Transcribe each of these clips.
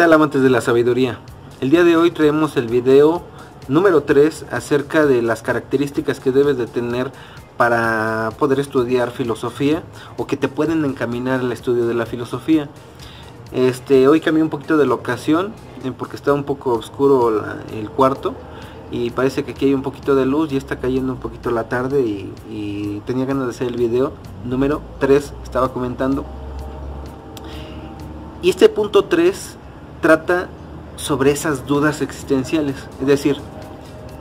tal, amantes de la sabiduría? El día de hoy traemos el video número 3 acerca de las características que debes de tener para poder estudiar filosofía o que te pueden encaminar al estudio de la filosofía. Hoy cambié un poquito de locación porque está un poco oscuro el cuarto y parece que aquí hay un poquito de luz y está cayendo un poquito la tarde y tenía ganas de hacer el video número 3, estaba comentando. Y este punto 3 trata sobre esas dudas existenciales. Es decir,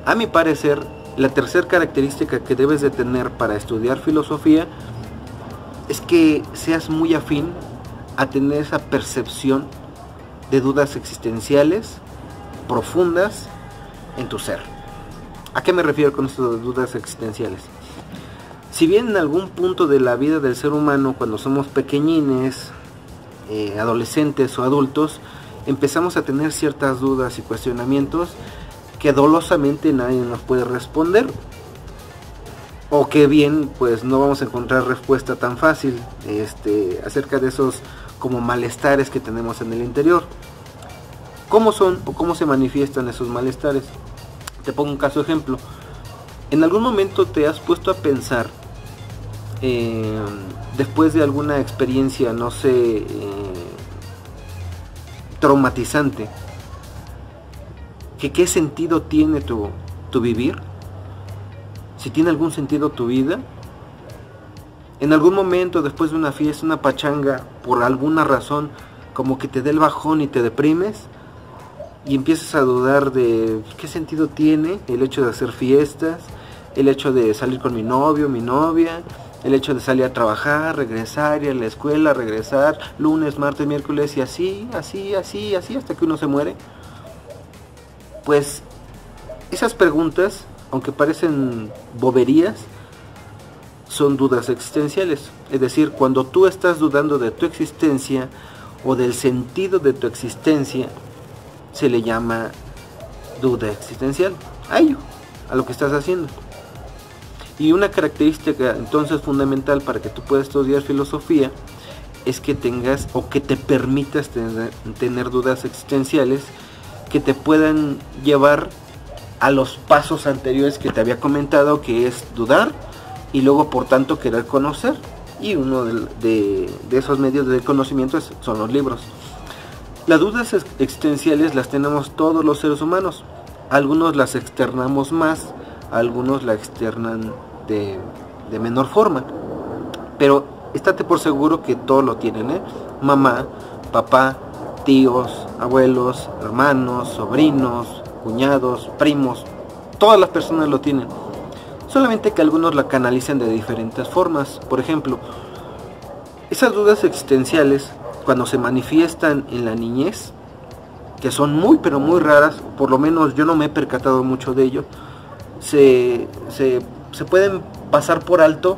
a mi parecer, la tercera característica que debes de tener para estudiar filosofía es que seas muy afín a tener esa percepción de dudas existenciales profundas en tu ser. ¿A qué me refiero con esto de dudas existenciales? Si bien en algún punto de la vida del ser humano, cuando somos pequeñines, adolescentes o adultos, empezamos a tener ciertas dudas y cuestionamientos que dolosamente nadie nos puede responder, o que bien pues no vamos a encontrar respuesta tan fácil acerca de esos como malestares que tenemos en el interior. ¿Cómo son o cómo se manifiestan esos malestares? Te pongo un caso ejemplo. ¿En algún momento te has puesto a pensar, después de alguna experiencia, no sé, traumatizante, que qué sentido tiene tu vivir? Si tiene algún sentido tu vida. En algún momento, después de una fiesta, una pachanga, por alguna razón, como que te dé el bajón y te deprimes y empiezas a dudar de qué sentido tiene el hecho de hacer fiestas, el hecho de salir con mi novio, mi novia, el hecho de salir a trabajar, regresar, ir a la escuela, regresar, lunes, martes, miércoles y así, hasta que uno se muere. Pues esas preguntas, aunque parecen boberías, son dudas existenciales. Es decir, cuando tú estás dudando de tu existencia o del sentido de tu existencia, se le llama duda existencial a lo que estás haciendo. Y una característica entonces fundamental para que tú puedas estudiar filosofía es que tengas o que te permitas tener dudas existenciales que te puedan llevar a los pasos anteriores que te había comentado, que es dudar y luego por tanto querer conocer. Y uno de esos medios de conocimiento son los libros. Las dudas existenciales las tenemos todos los seres humanos. Algunos las externamos más, algunos la externan de menor forma, pero estate por seguro que todos lo tienen, mamá, papá, tíos, abuelos, hermanos, sobrinos, cuñados, primos, todas las personas lo tienen, solamente que algunos la canalizan de diferentes formas. Por ejemplo, esas dudas existenciales, cuando se manifiestan en la niñez, que son muy pero muy raras, por lo menos yo no me he percatado mucho de ello, se pueden pasar por alto,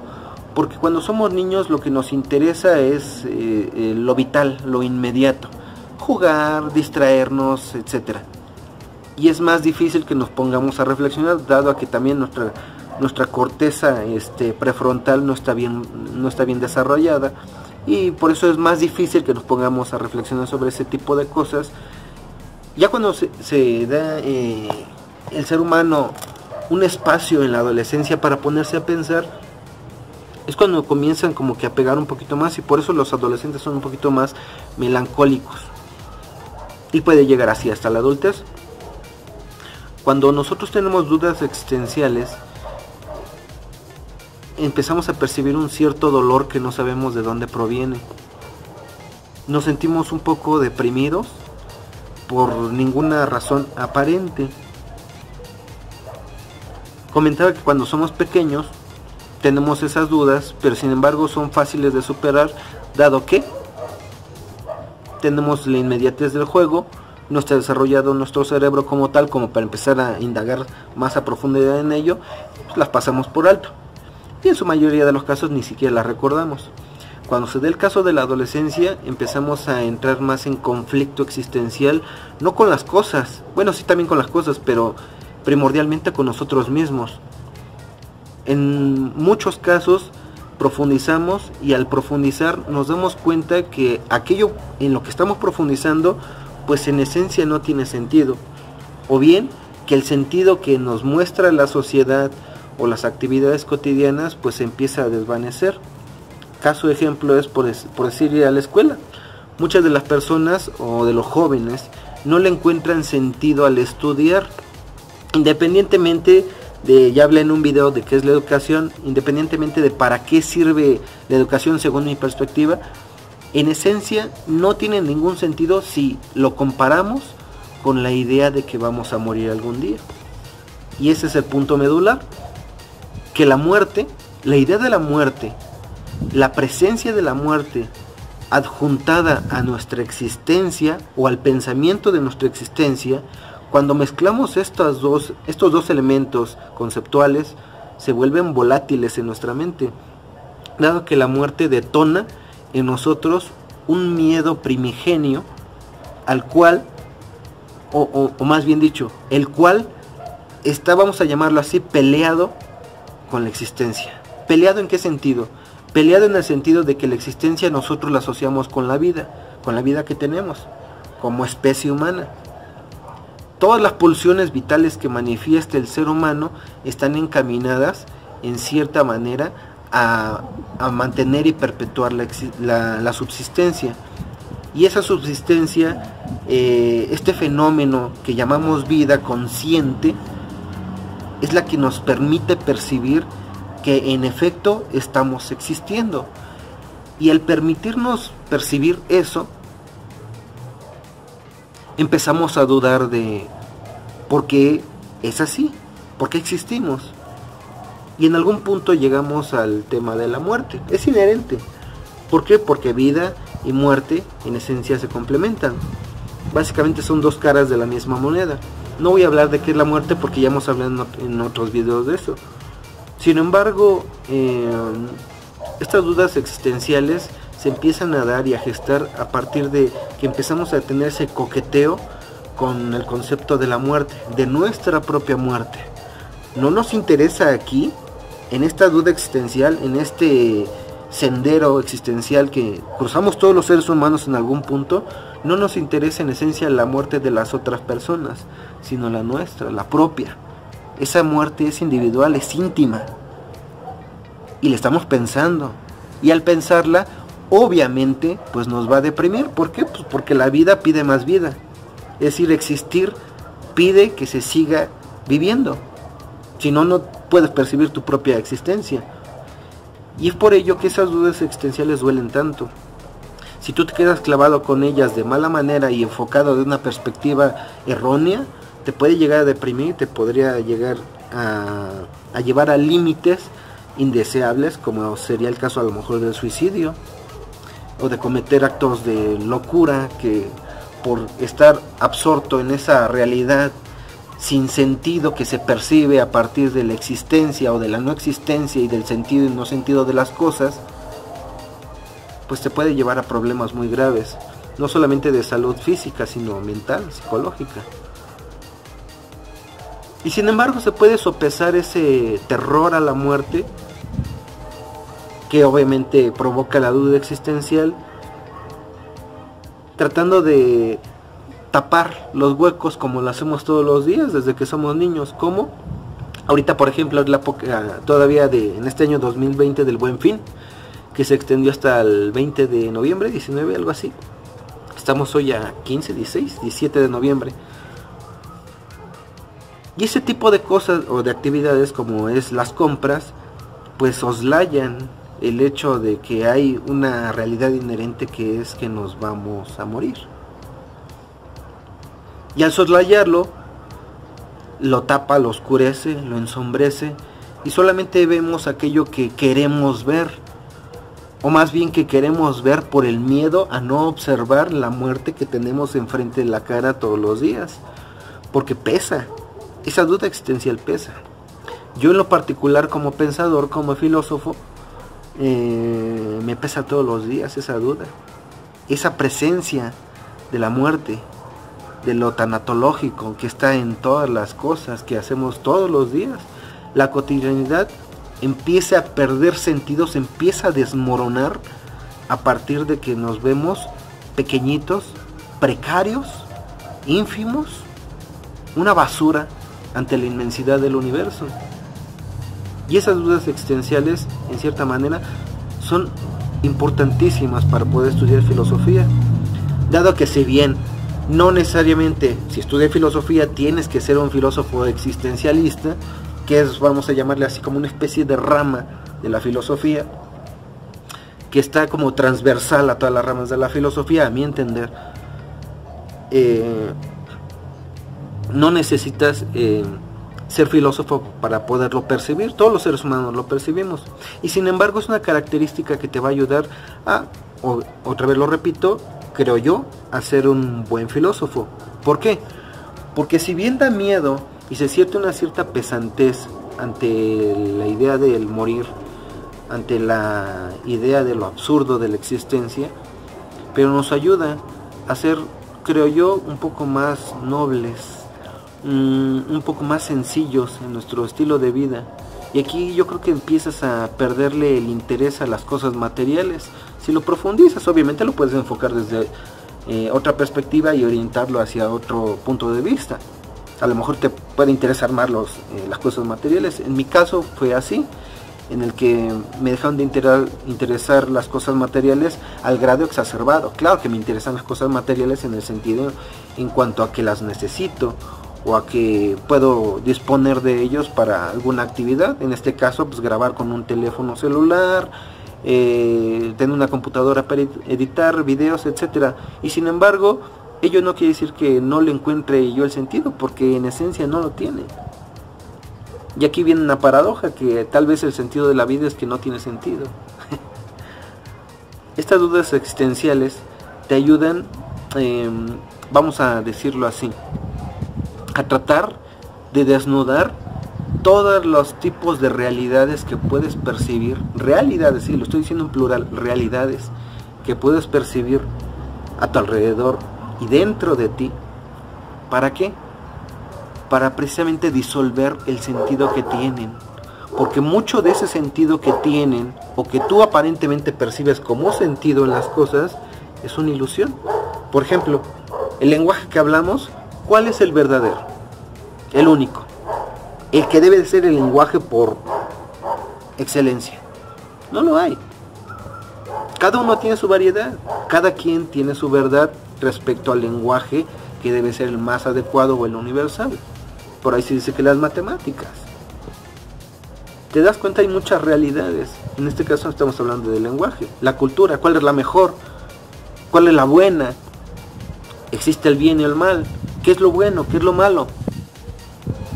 porque cuando somos niños lo que nos interesa es lo vital, lo inmediato, jugar, distraernos, etcétera. Y es más difícil que nos pongamos a reflexionar, dado a que también nuestra corteza prefrontal no está bien desarrollada, y por eso es más difícil que nos pongamos a reflexionar sobre ese tipo de cosas. Ya cuando se da el ser humano un espacio en la adolescencia para ponerse a pensar, es cuando comienzan como que a pegar un poquito más, y por eso los adolescentes son un poquito más melancólicos y puede llegar así hasta la adultez. Cuando nosotros tenemos dudas existenciales, empezamos a percibir un cierto dolor que no sabemos de dónde proviene. Nos sentimos un poco deprimidos por ninguna razón aparente. Comentaba que cuando somos pequeños tenemos esas dudas, pero sin embargo son fáciles de superar, dado que tenemos la inmediatez del juego, no está desarrollado nuestro cerebro como tal, como para empezar a indagar más a profundidad en ello, pues las pasamos por alto. Y en su mayoría de los casos ni siquiera las recordamos. Cuando se dé el caso de la adolescencia, empezamos a entrar más en conflicto existencial, no con las cosas, bueno, sí también con las cosas, pero primordialmente con nosotros mismos. En muchos casos profundizamos, y al profundizar nos damos cuenta que aquello en lo que estamos profundizando pues en esencia no tiene sentido, o bien que el sentido que nos muestra la sociedad o las actividades cotidianas pues empieza a desvanecer. Caso ejemplo es por decir ir a la escuela. Muchas de las personas o de los jóvenes no le encuentran sentido al estudiar, independientemente de, ya hablé en un video de qué es la educación, independientemente de para qué sirve la educación según mi perspectiva, en esencia no tiene ningún sentido si lo comparamos con la idea de que vamos a morir algún día. Y ese es el punto medular, que la muerte, la idea de la muerte, la presencia de la muerte adjuntada a nuestra existencia o al pensamiento de nuestra existencia, cuando mezclamos estos dos elementos conceptuales, se vuelven volátiles en nuestra mente, dado que la muerte detona en nosotros un miedo primigenio al cual, o más bien dicho, el cual está, vamos a llamarlo así, peleado con la existencia. ¿Peleado en qué sentido? Peleado en el sentido de que la existencia nosotros la asociamos con la vida que tenemos como especie humana. Todas las pulsiones vitales que manifiesta el ser humano están encaminadas en cierta manera a mantener y perpetuar la subsistencia. Y esa subsistencia, este fenómeno que llamamos vida consciente, es la que nos permite percibir que en efecto estamos existiendo. Y al permitirnos percibir eso, empezamos a dudar de por qué es así, por qué existimos. Y en algún punto llegamos al tema de la muerte. Es inherente. ¿Por qué? Porque vida y muerte en esencia se complementan. Básicamente son dos caras de la misma moneda. No voy a hablar de qué es la muerte porque ya hemos hablado en otros videos de eso. Sin embargo, estas dudas existenciales se empiezan a dar y a gestar a partir de que empezamos a tener ese coqueteo con el concepto de la muerte, de nuestra propia muerte. No nos interesa aquí, en esta duda existencial, en este sendero existencial que cruzamos todos los seres humanos en algún punto, no nos interesa en esencia la muerte de las otras personas, sino la nuestra, la propia. Esa muerte es individual, es íntima, y la estamos pensando, y al pensarla, obviamente, pues nos va a deprimir. ¿Por qué? Pues porque la vida pide más vida, es decir, existir pide que se siga viviendo, si no, no puedes percibir tu propia existencia. Y es por ello que esas dudas existenciales duelen tanto. Si tú te quedas clavado con ellas de mala manera y enfocado de una perspectiva errónea, te puede llegar a deprimir, te podría llegar a llevar a límites indeseables, como sería el caso a lo mejor del suicidio, o de cometer actos de locura, que por estar absorto en esa realidad sin sentido que se percibe a partir de la existencia o de la no existencia y del sentido y no sentido de las cosas, pues te puede llevar a problemas muy graves, no solamente de salud física, sino mental, psicológica. Y sin embargo se puede sopesar ese terror a la muerte, que obviamente provoca la duda existencial, tratando de tapar los huecos como lo hacemos todos los días desde que somos niños. ¿Cómo? Ahorita, por ejemplo, es la época todavía en este año 2020 del Buen Fin, que se extendió hasta el 20 de noviembre, 19, algo así. Estamos hoy a 15, 16, 17 de noviembre. Y ese tipo de cosas o de actividades como es las compras, pues soslayan el hecho de que hay una realidad inherente, que es que nos vamos a morir. Y al soslayarlo, lo tapa, lo oscurece, lo ensombrece, y solamente vemos aquello que queremos ver, o más bien que queremos ver por el miedo a no observar la muerte que tenemos enfrente de la cara todos los días, porque pesa, esa duda existencial pesa. Yo en lo particular, como pensador, como filósofo, me pesa todos los días esa duda, esa presencia de la muerte, de lo tanatológico que está en todas las cosas que hacemos todos los días. La cotidianidad empieza a perder sentido, se empieza a desmoronar a partir de que nos vemos pequeñitos, precarios ínfimos, una basura ante la inmensidad del universo. Y esas dudas existenciales, en cierta manera, son importantísimas para poder estudiar filosofía, dado que si bien no necesariamente si estudias filosofía tienes que ser un filósofo existencialista, que es, vamos a llamarle así, como una especie de rama de la filosofía, que está como transversal a todas las ramas de la filosofía, a mi entender. No necesitas ser filósofo para poderlo percibir, todos los seres humanos lo percibimos, y sin embargo es una característica que te va a ayudar a, otra vez lo repito, creo yo, a ser un buen filósofo. ¿Por qué? Porque si bien da miedo y se siente una cierta pesantez ante la idea del morir, ante la idea de lo absurdo de la existencia, pero nos ayuda a ser, creo yo, un poco más nobles, un poco más sencillos en nuestro estilo de vida. Y aquí yo creo que empiezas a perderle el interés a las cosas materiales. Si lo profundizas, obviamente lo puedes enfocar desde otra perspectiva y orientarlo hacia otro punto de vista. A lo mejor te puede interesar más las cosas materiales. En mi caso fue así, en el que me dejaron de interesar las cosas materiales al grado exacerbado. Claro que me interesan las cosas materiales en el sentido en cuanto a que las necesito, o a que puedo disponer de ellos para alguna actividad. En este caso, pues grabar con un teléfono celular, tener una computadora para editar videos, etcétera. Y sin embargo, ello no quiere decir que no le encuentre yo el sentido, porque en esencia no lo tiene. Y aquí viene una paradoja, que tal vez el sentido de la vida es que no tiene sentido. Estas dudas existenciales te ayudan, vamos a decirlo así, a tratar de desnudar todos los tipos de realidades que puedes percibir, realidades, sí, lo estoy diciendo en plural, realidades que puedes percibir a tu alrededor y dentro de ti. ¿Para qué? Para precisamente disolver el sentido que tienen, porque mucho de ese sentido que tienen, o que tú aparentemente percibes como sentido en las cosas, es una ilusión. Por ejemplo, el lenguaje que hablamos, ¿cuál es el verdadero? El único, el que debe de ser el lenguaje por excelencia. No lo hay. Cada uno tiene su variedad, cada quien tiene su verdad respecto al lenguaje que debe ser el más adecuado o el universal. Por ahí se dice que las matemáticas. Te das cuenta, hay muchas realidades. En este caso estamos hablando del lenguaje. La cultura, ¿cuál es la mejor? ¿Cuál es la buena? Existe el bien y el mal. ¿Qué es lo bueno? ¿Qué es lo malo?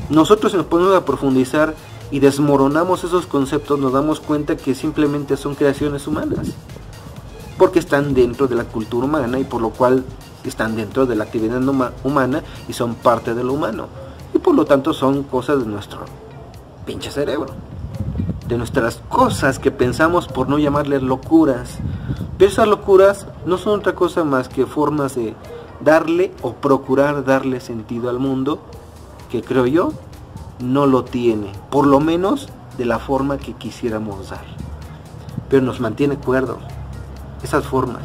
Nosotros, si nos ponemos a profundizar y desmoronamos esos conceptos, nos damos cuenta que simplemente son creaciones humanas, porque están dentro de la cultura humana, y por lo cual están dentro de la actividad humana y son parte de lo humano, y por lo tanto son cosas de nuestro pinche cerebro, de nuestras cosas que pensamos, por no llamarles locuras. Pero esas locuras no son otra cosa más que formas de darle o procurar darle sentido al mundo, que creo yo no lo tiene, por lo menos de la forma que quisiéramos dar, pero nos mantiene cuerdos esas formas.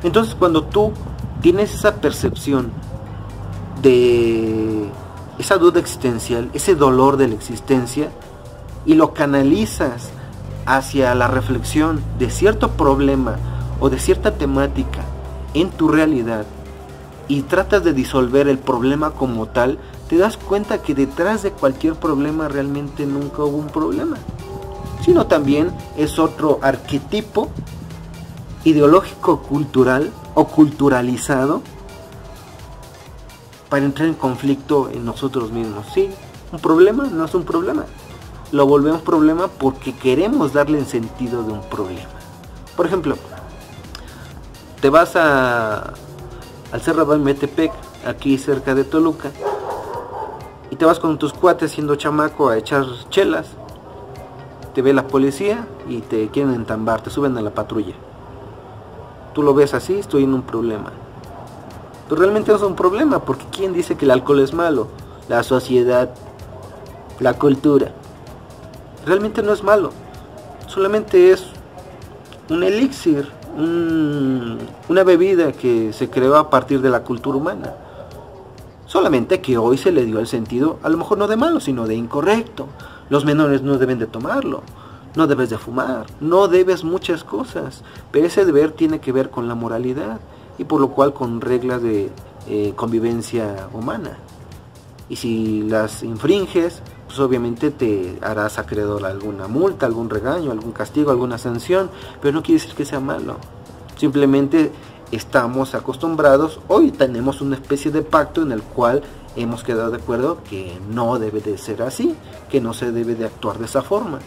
Entonces, cuando tú tienes esa percepción de esa duda existencial, ese dolor de la existencia, y lo canalizas hacia la reflexión de cierto problema o de cierta temática en tu realidad, y tratas de disolver el problema como tal, te das cuenta que detrás de cualquier problema realmente nunca hubo un problema, sino también es otro arquetipo ideológico, cultural o culturalizado para entrar en conflicto en nosotros mismos. Sí, un problema no es un problema, lo volvemos problema porque queremos darle el sentido de un problema. Por ejemplo, te vas al Cerro de Metepec, aquí cerca de Toluca, y te vas con tus cuates siendo chamaco a echar chelas. Te ve la policía y te quieren entambar, te suben a la patrulla. Tú lo ves así, estoy en un problema. Pero realmente no es un problema, porque ¿quién dice que el alcohol es malo? La sociedad, la cultura. Realmente no es malo, solamente es un elixir, una bebida que se creó a partir de la cultura humana. Solamente que hoy se le dio el sentido, a lo mejor no de malo, sino de incorrecto. Los menores no deben de tomarlo, no debes de fumar, no debes muchas cosas, pero ese deber tiene que ver con la moralidad y por lo cual con reglas de convivencia humana. Y si las infringes, pues obviamente te harás acreedor a alguna multa, algún regaño, algún castigo, alguna sanción, pero no quiere decir que sea malo. Simplemente estamos acostumbrados, hoy tenemos una especie de pacto en el cual hemos quedado de acuerdo que no debe de ser así, que no se debe de actuar de esa forma.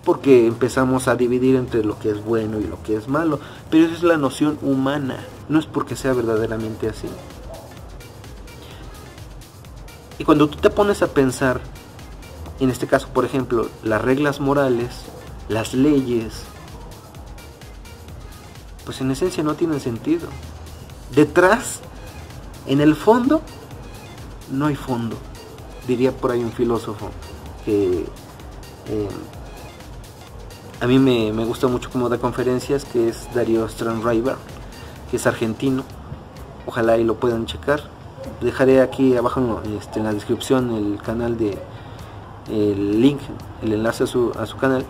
Porque empezamos a dividir entre lo que es bueno y lo que es malo, pero esa es la noción humana, no es porque sea verdaderamente así. Y cuando tú te pones a pensar, en este caso por ejemplo, las reglas morales, las leyes, pues en esencia no tienen sentido. Detrás, en el fondo, no hay fondo, diría por ahí un filósofo que a mí me gusta mucho como da conferencias, que es Darío Strandreiber, que es argentino. Ojalá y lo puedan checar. Dejaré aquí abajo en la descripción el canal de el link, el enlace a su canal.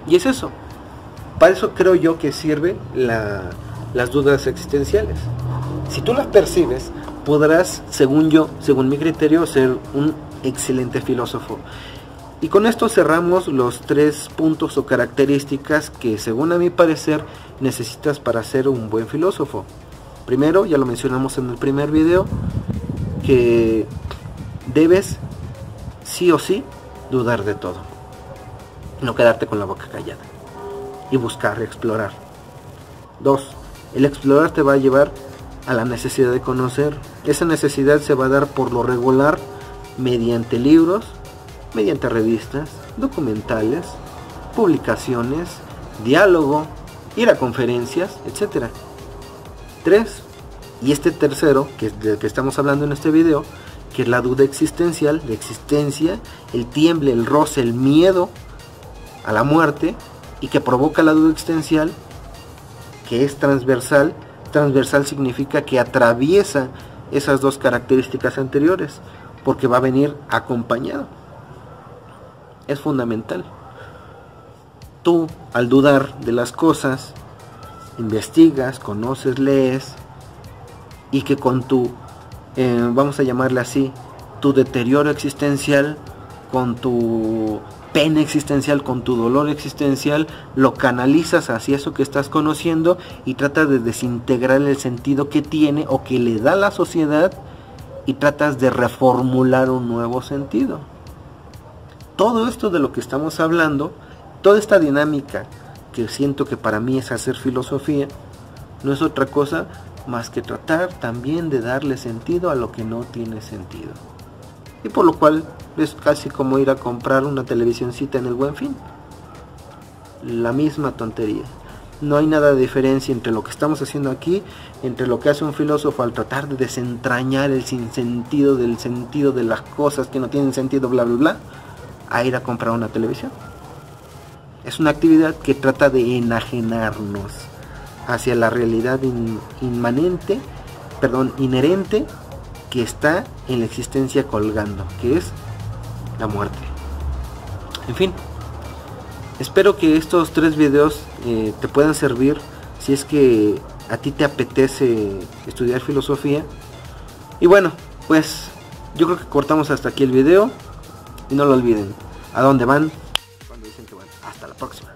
Y es eso. Para eso creo yo que sirve las dudas existenciales. Si tú las percibes, podrás, según yo, según mi criterio, ser un excelente filósofo. Y con esto cerramos los 3 puntos o características que, según a mi parecer, necesitas para ser un buen filósofo. Primero, ya lo mencionamos en el primer video, que debes sí o sí dudar de todo, no quedarte con la boca callada y buscar, explorar. 2. El explorar te va a llevar a la necesidad de conocer. Esa necesidad se va a dar por lo regular mediante libros, mediante revistas, documentales, publicaciones, diálogo, ir a conferencias, etc. 3. Y este tercero, que es del que estamos hablando en este video, que es la duda existencial, de existencia, el tiemble, el roce, el miedo a la muerte, y que provoca la duda existencial, que es transversal. Transversal significa que atraviesa esas 2 características anteriores, porque va a venir acompañado. Es fundamental. Tú, al dudar de las cosas, investigas, conoces, lees, y que con tu, vamos a llamarle así, tu deterioro existencial, con tu pena existencial, con tu dolor existencial, lo canalizas hacia eso que estás conociendo y tratas de desintegrar el sentido que tiene o que le da la sociedad y tratas de reformular un nuevo sentido. Todo esto de lo que estamos hablando, toda esta dinámica que siento que para mí es hacer filosofía, no es otra cosa más que tratar también de darle sentido a lo que no tiene sentido. Y por lo cual es casi como ir a comprar una televisioncita en el Buen Fin. La misma tontería. No hay nada de diferencia entre lo que estamos haciendo aquí, entre lo que hace un filósofo al tratar de desentrañar el sinsentido del sentido de las cosas que no tienen sentido, bla bla bla, a ir a comprar una televisión. Es una actividad que trata de enajenarnos hacia la realidad inherente que está en la existencia colgando, que es la muerte. En fin, espero que estos 3 videos te puedan servir si es que a ti te apetece estudiar filosofía. Y bueno, pues yo creo que cortamos hasta aquí el video. Y no lo olviden, ¿a dónde van? Cuando dicen que van. Hasta la próxima.